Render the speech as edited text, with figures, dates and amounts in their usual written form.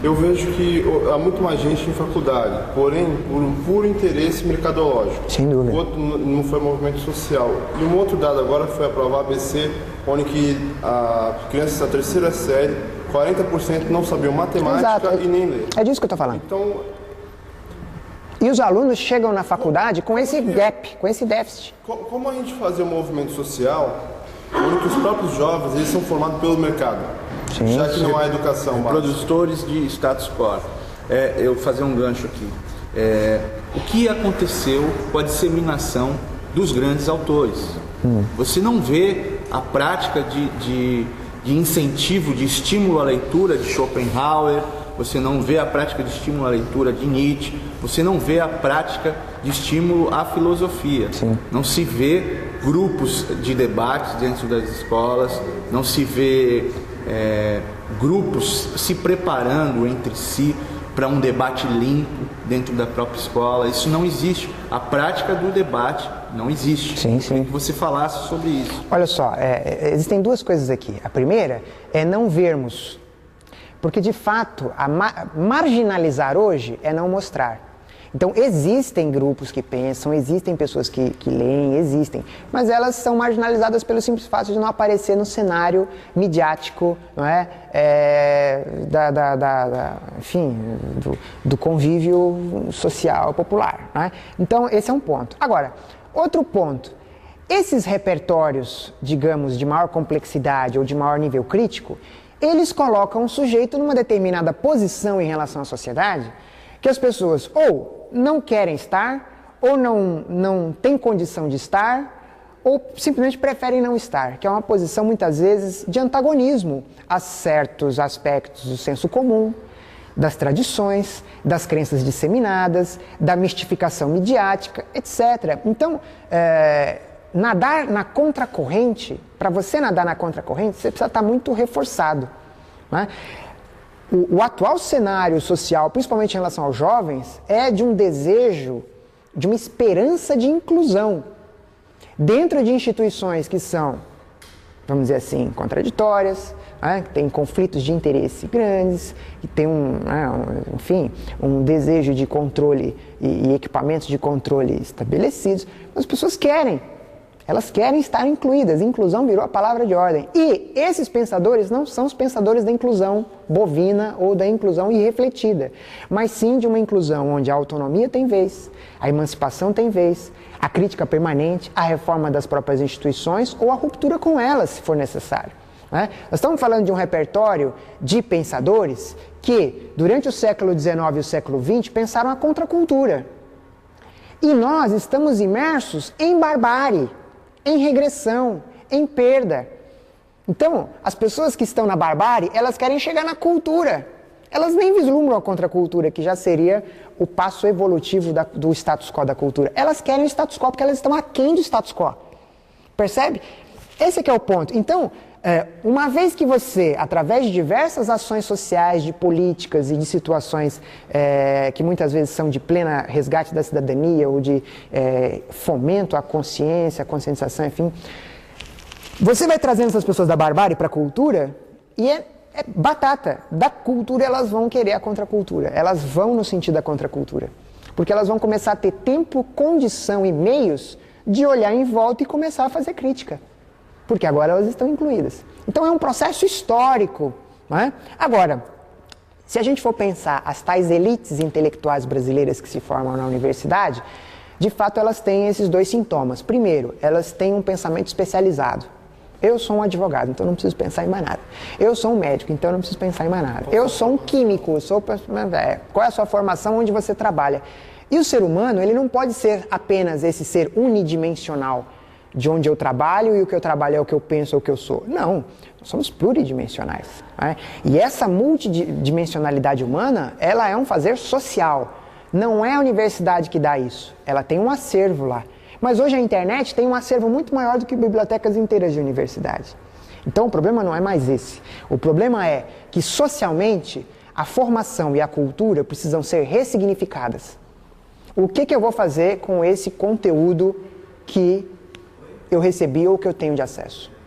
Eu vejo que há muito mais gente em faculdade, porém por um puro interesse mercadológico. Sem dúvida. O outro não foi movimento social. E um outro dado agora foi aprovar a ABC, onde que a crianças da terceira série, 40% não sabiam matemática e nem ler. É disso que eu estou falando. Então, e os alunos chegam na faculdade com esse gap, com esse déficit. como a gente fazer um movimento social onde que os próprios jovens eles são formados pelo mercado? Sim, já que não há educação básica. Produtores de status quo. Eu vou fazer um gancho aqui. O que aconteceu com a disseminação dos grandes autores? Você não vê a prática de incentivo, de estímulo à leitura de Schopenhauer, você não vê a prática de estímulo à leitura de Nietzsche, você não vê a prática de estímulo à filosofia. Sim. Não se vê grupos de debates dentro das escolas, não se vê grupos se preparando entre si para um debate limpo dentro da própria escola. Isso não existe. A prática do debate não existe. Sim, sim. Eu queria que você falasse sobre isso. Olha só, existem duas coisas aqui. A primeira é não vermos, porque de fato, marginalizar hoje é não mostrar. Então, existem grupos que pensam, existem pessoas que leem, existem, mas elas são marginalizadas pelo simples fato de não aparecer no cenário midiático, não é? Enfim, do convívio social popular. Não é? Então, esse é um ponto. Agora, outro ponto, esses repertórios, digamos, de maior complexidade ou de maior nível crítico, eles colocam o sujeito numa determinada posição em relação à sociedade que as pessoas ou não querem estar, ou não têm condição de estar, ou simplesmente preferem não estar, que é uma posição muitas vezes de antagonismo a certos aspectos do senso comum, das tradições, das crenças disseminadas, da mistificação midiática, etc. Então, nadar na contracorrente, para você nadar na contracorrente, você precisa estar muito reforçado, né? O atual cenário social, principalmente em relação aos jovens, é de um desejo, de uma esperança de inclusão dentro de instituições que são, vamos dizer assim, contraditórias, né, que tem conflitos de interesse grandes, que tem um desejo de controle e equipamentos de controle estabelecidos. As pessoas querem. Elas querem estar incluídas. Inclusão virou a palavra de ordem. E esses pensadores não são os pensadores da inclusão bovina ou da inclusão irrefletida, mas sim de uma inclusão onde a autonomia tem vez, a emancipação tem vez, a crítica permanente, a reforma das próprias instituições ou a ruptura com elas, se for necessário. Né? Nós estamos falando de um repertório de pensadores que, durante o século XIX e o século XX, pensaram a contracultura. E nós estamos imersos em barbárie, em regressão, em perda. Então, as pessoas que estão na barbárie, elas querem chegar na cultura. Elas nem vislumbram a contracultura, que já seria o passo evolutivo do status quo da cultura. Elas querem o status quo porque elas estão aquém do status quo. Percebe? Esse que é o ponto. Então, uma vez que você, através de diversas ações sociais, de políticas e de situações que muitas vezes são de plena resgate da cidadania ou de fomento à consciência, à conscientização, enfim, você vai trazendo essas pessoas da barbárie para a cultura e é batata. Da cultura elas vão querer a contracultura, elas vão no sentido da contracultura, porque elas vão começar a ter tempo, condição e meios de olhar em volta e começar a fazer crítica. Porque agora elas estão incluídas. Então é um processo histórico. Não é? Agora, se a gente for pensar as tais elites intelectuais brasileiras que se formam na universidade, de fato elas têm esses dois sintomas. Primeiro, elas têm um pensamento especializado. Eu sou um advogado, então não preciso pensar em mais nada. Eu sou um médico, então não preciso pensar em mais nada. Eu sou um químico, qual é a sua formação, onde você trabalha? E o ser humano, ele não pode ser apenas esse ser unidimensional, de onde eu trabalho e o que eu trabalho é o que eu penso ou o que eu sou. Não, nós somos pluridimensionais. Né? E essa multidimensionalidade humana, ela é um fazer social. Não é a universidade que dá isso. Ela tem um acervo lá. Mas hoje a internet tem um acervo muito maior do que bibliotecas inteiras de universidade. Então o problema não é mais esse. O problema é que socialmente a formação e a cultura precisam ser ressignificadas. O que eu vou fazer com esse conteúdo que eu recebi ou que eu tenho de acesso?